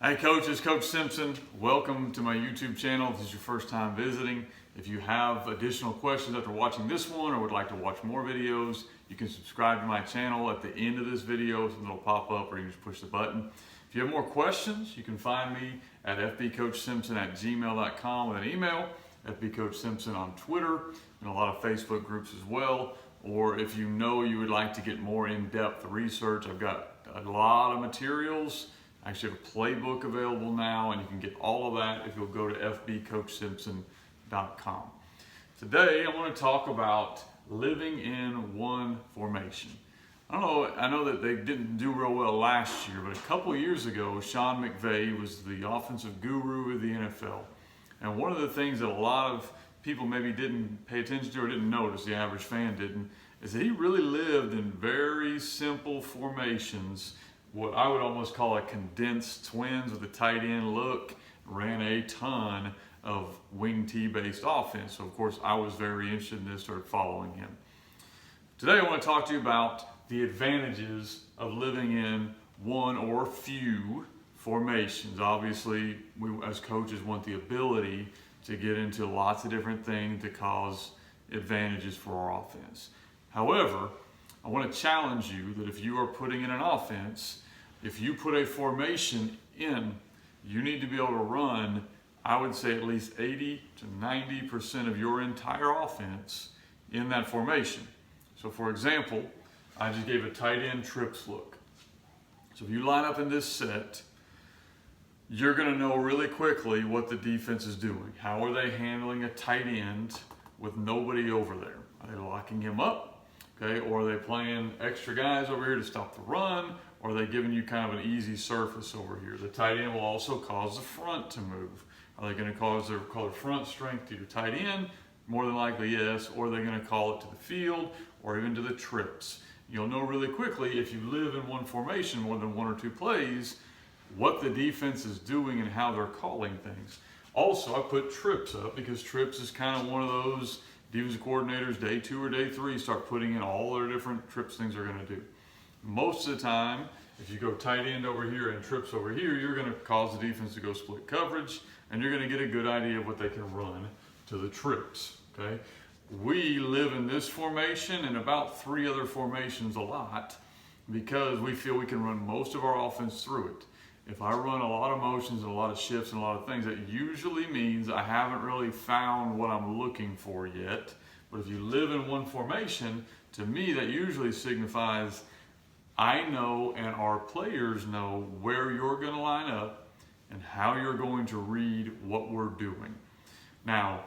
Hey Coach, it's Coach Simpson. Welcome to my YouTube channel. If this is your first time visiting, if you have additional questions after watching this one or would like to watch more videos, you can subscribe to my channel at the end of this video. Something will pop up or you can just push the button. If you have more questions, you can find me at fbcoachsimpson@gmail.com with an email, fbcoachsimpson on Twitter, and a lot of Facebook groups as well. Or if you know you would like to get more in-depth research, I've got a lot of materials. I actually have a playbook available now, and you can get all of that if you'll go to fbcoachsimpson.com. Today, I want to talk about living in one formation. I know that they didn't do real well last year, but a couple of years ago, Sean McVay was the offensive guru of the NFL. And one of the things that a lot of people maybe didn't pay attention to or didn't notice, the average fan didn't, is that he really lived in very simple formations, what I would almost call a condensed twins with a tight end look, ran a ton of wing T based offense. So of course I was very interested in this, started following him. Today I want to talk to you about the advantages of living in one or few formations. Obviously we as coaches want the ability to get into lots of different things to cause advantages for our offense. However, I want to challenge you that if you are putting in an offense, if you put a formation in, you need to be able to run, I would say at least 80 to 90% of your entire offense in that formation. So for example, I just gave a tight end trips look. So if you line up in this set, you're going to know really quickly what the defense is doing. How are they handling a tight end with nobody over there? Are they locking him up? Okay, or are they playing extra guys over here to stop the run? Or are they giving you kind of an easy surface over here? The tight end will also cause the front to move. Are they going to call their front strength to your tight end? More than likely, yes. Or are they going to call it to the field or even to the trips? You'll know really quickly if you live in one formation more than one or two plays what the defense is doing and how they're calling things. Also, I put trips up because trips is kind of one of those defensive coordinators, day 2 or day 3, start putting in all their different trips things they're going to do. Most of the time, if you go tight end over here and trips over here, you're going to cause the defense to go split coverage, and you're going to get a good idea of what they can run to the trips. Okay, we live in this formation and about 3 other formations a lot because we feel we can run most of our offense through it. If I run a lot of motions and a lot of shifts and a lot of things, that usually means I haven't really found what I'm looking for yet. But if you live in one formation, to me that usually signifies I know and our players know where you're going to line up and how you're going to read what we're doing. Now,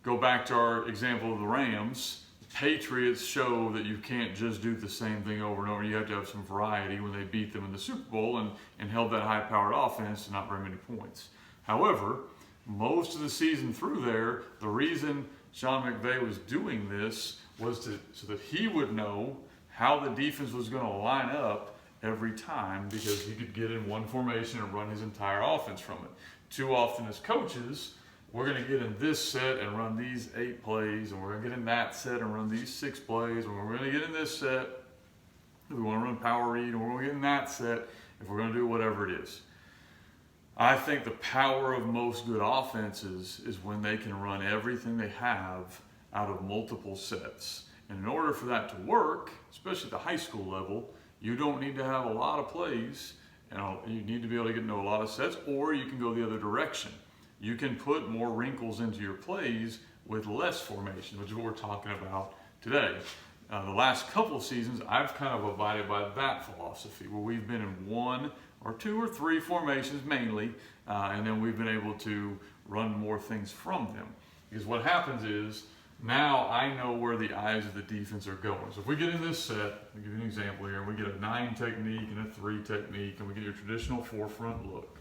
go back to our example of the Rams. The Patriots show that you can't just do the same thing over and over. You have to have some variety when they beat them in the Super Bowl and held that high-powered offense to not very many points. However, most of the season through there, the reason Sean McVay was doing this was so that he would know how the defense was going to line up every time because he could get in one formation and run his entire offense from it. Too often as coaches, we're going to get in this set and run these 8 plays, and we're going to get in that set and run these 6 plays, and we're going to get in this set if we want to run power read, and we're going to get in that set if we're going to do whatever it is. I think the power of most good offenses is when they can run everything they have out of multiple sets. And in order for that to work, especially at the high school level, you don't need to have a lot of plays. You need to be able to get into a lot of sets, or you can go the other direction. You can put more wrinkles into your plays with less formation, which is what we're talking about today. The last couple of seasons, I've kind of abided by that philosophy, where we've been in 1 or 2 or 3 formations mainly, and then we've been able to run more things from them. Because what happens is, now I know where the eyes of the defense are going. So if we get in this set, I'll give you an example here, and we get a 9 technique and a 3 technique, and we get your traditional 4-front look.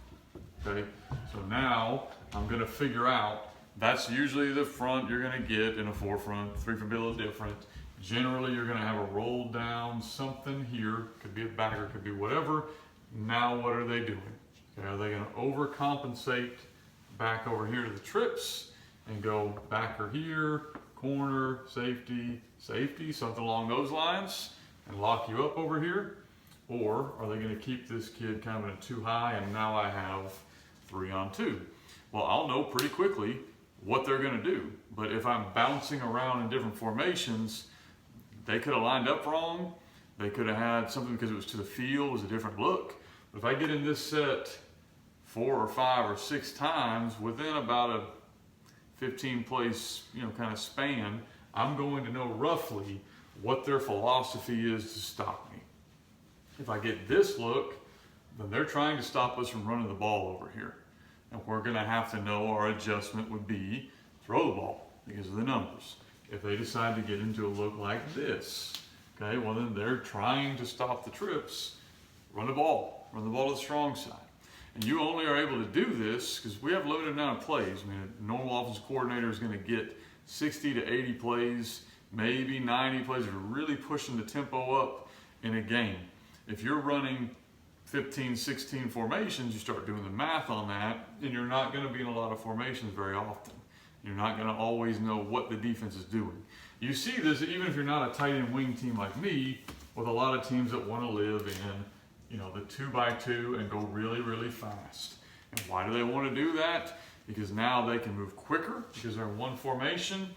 Okay, so now I'm going to figure out, that's usually the front you're going to get in a 4-front, 3-front be a little different. Generally you're going to have a roll down something here, could be a backer, could be whatever. Now what are they doing? Okay, are they going to overcompensate back over here to the trips and go backer here, corner, safety, safety, something along those lines, and lock you up over here? Or are they going to keep this kid kind of in a 2 high and now I have 3 on 2? Well, I'll know pretty quickly what they're going to do. But if I'm bouncing around in different formations, they could have lined up wrong. They could have had something because it was to the field, it was a different look. But if I get in this set 4 or 5 or 6 times within about a 15 place, kind of span, I'm going to know roughly what their philosophy is to stop me. If I get this look, then they're trying to stop us from running the ball over here. And we're going to have to know our adjustment would be throw the ball because of the numbers. If they decide to get into a look like this, okay, well then they're trying to stop the trips, run the ball to the strong side. And you only are able to do this because we have a limited amount of plays. I mean, a normal offensive coordinator is going to get 60 to 80 plays, maybe 90 plays if you're really pushing the tempo up in a game. If you're running 15, 16 formations, you start doing the math on that, and you're not going to be in a lot of formations very often. You're not going to always know what the defense is doing. You see this even if you're not a tight end wing team like me, with a lot of teams that want to live in, the 2x2 and go really, really fast. And why do they want to do that? Because now they can move quicker because they're in one formation.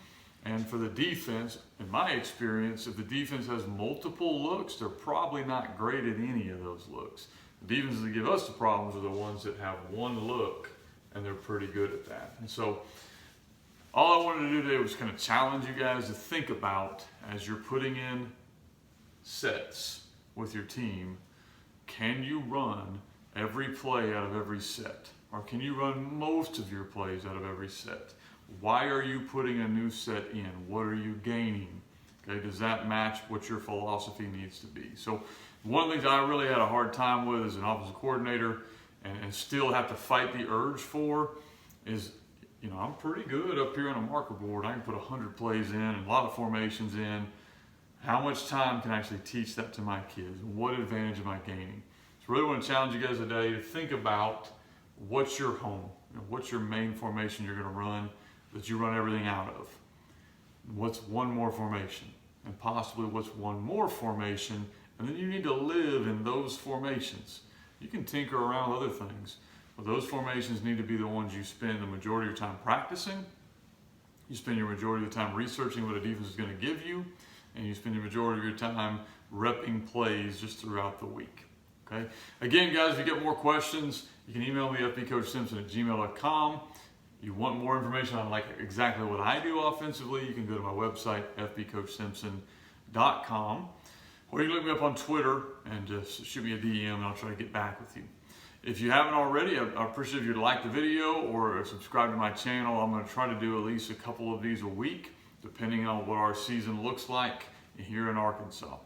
And for the defense, in my experience, if the defense has multiple looks, they're probably not great at any of those looks. The defenses that give us the problems are the ones that have one look, and they're pretty good at that. And so all I wanted to do today was kind of challenge you guys to think about, as you're putting in sets with your team, can you run every play out of every set? Or can you run most of your plays out of every set? Why are you putting a new set in? What are you gaining? Okay, does that match what your philosophy needs to be? So one of the things I really had a hard time with as an offensive coordinator and still have to fight the urge for is, I'm pretty good up here on a marker board. I can put 100 plays in and a lot of formations in. How much time can I actually teach that to my kids? What advantage am I gaining? So I really want to challenge you guys today to think about what's your home, what's your main formation you're going to run that you run everything out of. What's one more formation? And possibly what's one more formation, and then you need to live in those formations. You can tinker around with other things, but those formations need to be the ones you spend the majority of your time practicing. You spend your majority of the time researching what a defense is going to give you, and you spend the majority of your time repping plays just throughout the week. Okay. Again, guys, if you get more questions, you can email me fbcoachsimpson@gmail.com. You want more information on exactly what I do offensively, you can go to my website, fbcoachsimpson.com. Or you can look me up on Twitter and just shoot me a DM and I'll try to get back with you. If you haven't already, I appreciate if you'd like the video or subscribe to my channel. I'm going to try to do at least a couple of these a week, depending on what our season looks like here in Arkansas.